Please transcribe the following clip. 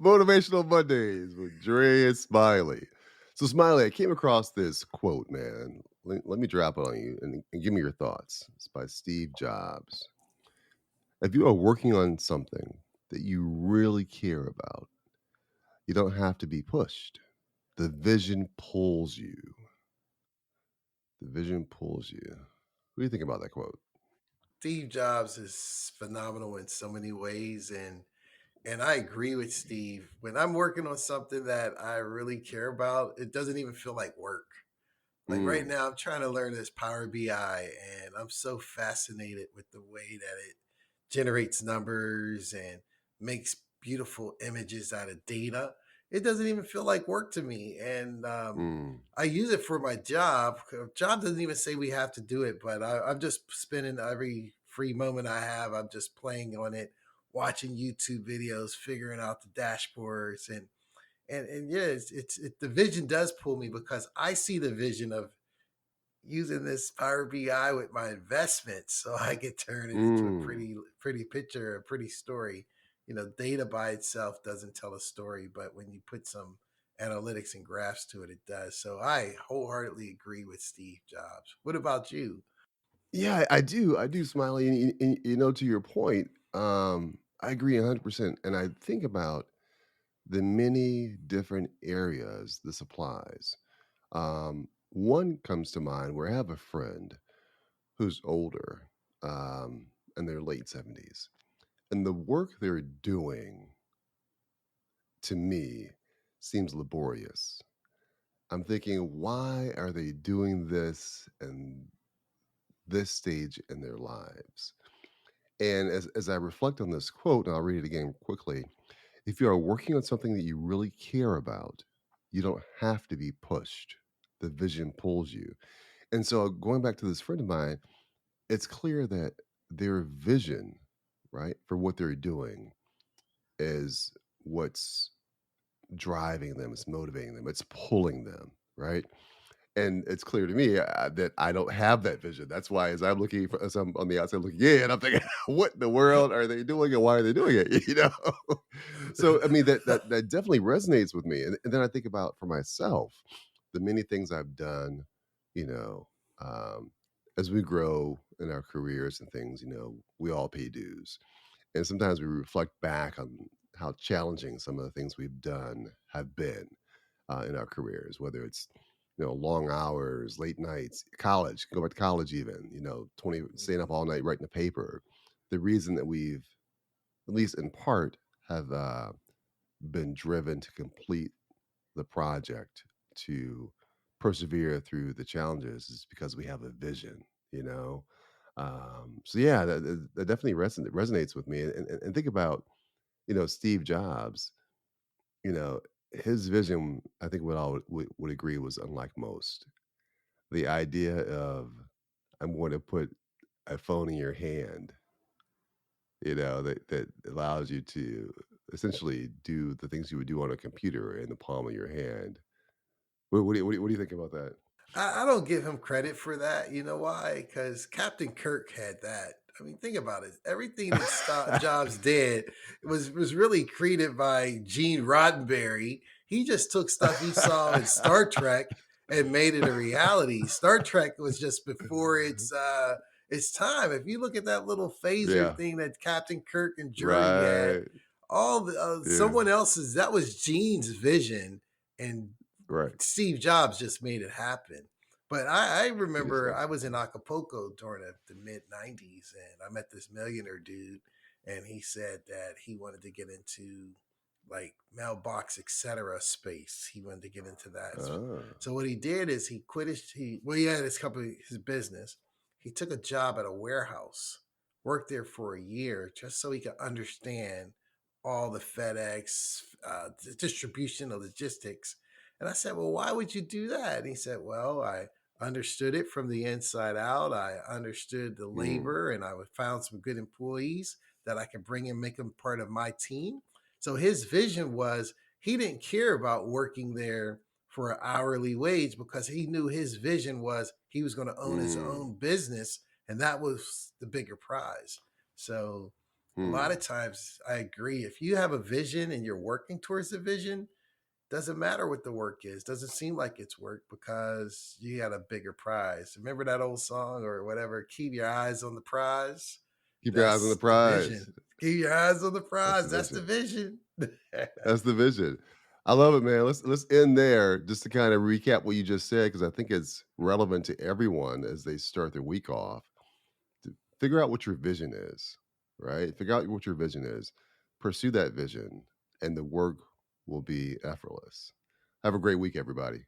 Motivational Mondays with Dre and Smiley. So, Smiley, I came across this quote, man. Let me drop it on you and give me your thoughts. It's by Steve Jobs. If you are working on something that you really care about, you don't have to be pushed. The vision pulls you. The vision pulls you. What do you think about that quote? Steve Jobs is phenomenal in so many ways, and I agree with Steve. When I'm working on something that I really care about, it doesn't even feel like work. Like right Mm, now, I'm trying to learn this Power BI, and I'm so fascinated with the way that it generates numbers and makes beautiful images out of data. It doesn't even feel like work to me, and mm, I use it for my job. Job doesn't even say we have to do it, but I'm just spending every free moment I have. I'm just playing on it, watching YouTube videos, figuring out the dashboards, and yeah, the vision does pull me because I see the vision of using this Power BI with my investments so I could turn it into a mm. pretty picture, a pretty story. Data by itself doesn't tell a story, but when you put some analytics and graphs to it, it does. So I wholeheartedly agree with Steve Jobs. What about you? Yeah, I do. I do, Smiley. And to your point, I agree 100%. And I think about the many different areas this applies. One comes to mind where I have a friend who's older, in their late 70s. And the work they're doing to me seems laborious. I'm thinking, why are they doing this in this stage in their lives? And as I reflect on this quote, and I'll read it again quickly. If you are working on something that you really care about, you don't have to be pushed. The vision pulls you. And so going back to this friend of mine, it's clear that their vision, right, for what they're doing is what's driving them, it's motivating them, it's pulling them, right? And it's clear to me that I don't have that vision. That's why, as I'm looking for, as I'm on the outside looking in, I'm thinking, what in the world are they doing, and why are they doing it? So I mean, that definitely resonates with me. And then I think about for myself, the many things I've done, you know, um, as we grow in our careers and things, we all pay dues, and sometimes we reflect back on how challenging some of the things we've done have been in our careers, whether it's long hours, late nights, college, go back to college even, 20 staying up all night writing a paper. The reason that we've, at least in part, have been driven to complete the project, to persevere through the challenges, is because we have a vision, you know. So yeah, that definitely resonates with me. And think about Steve Jobs. You know, his vision, I think we all would agree, was unlike most. The idea of, I'm going to put a phone in your hand, that allows you to essentially do the things you would do on a computer in the palm of your hand. What do you think about that? I don't give him credit for that. You know why? Because Captain Kirk had that. I mean, think about it. Everything that Jobs did was really created by Gene Roddenberry. He just took stuff he saw in Star Trek and made it a reality. Star Trek was just before its time. If you look at that little phaser Yeah, thing that Captain Kirk and Jury had, right. all the Yeah, someone else's, that was Gene's vision, and right. Steve Jobs just made it happen. But I Yes, remember I was in absolutely. Acapulco during the mid 90s, and I met this millionaire dude, and he said that he wanted to get into like mailbox, etc. space. He wanted to get into that. Ah. So what he did is he quit he had his company, his business. He took a job at a warehouse, worked there for a year just so he could understand all the FedEx distribution, the logistics. And I said, well, why would you do that? And he said, well, I understood it from the inside out. I understood the Mm, labor, and I found some good employees that I could bring and make them part of my team. So his vision was he didn't care about working there for an hourly wage because he knew his vision was he was going to own his mm. own business, and that was the bigger prize. So A lot Hmm. of times I agree. If you have a vision and you're working towards the vision, doesn't matter what the work is. Doesn't seem like it's work because you got a bigger prize. Remember that old song or whatever? Keep your eyes on the prize. Keep your eyes on the That's the prize. vision. Keep your eyes on the That's the prize. That's the vision. vision. That's the vision. I love it, man. Let's end there just to kind of recap what you just said because I think it's relevant to everyone as they start their week off. To figure out what your vision is, right? Figure out what your vision is. Pursue that vision, and the work will be effortless. Have a great week, everybody.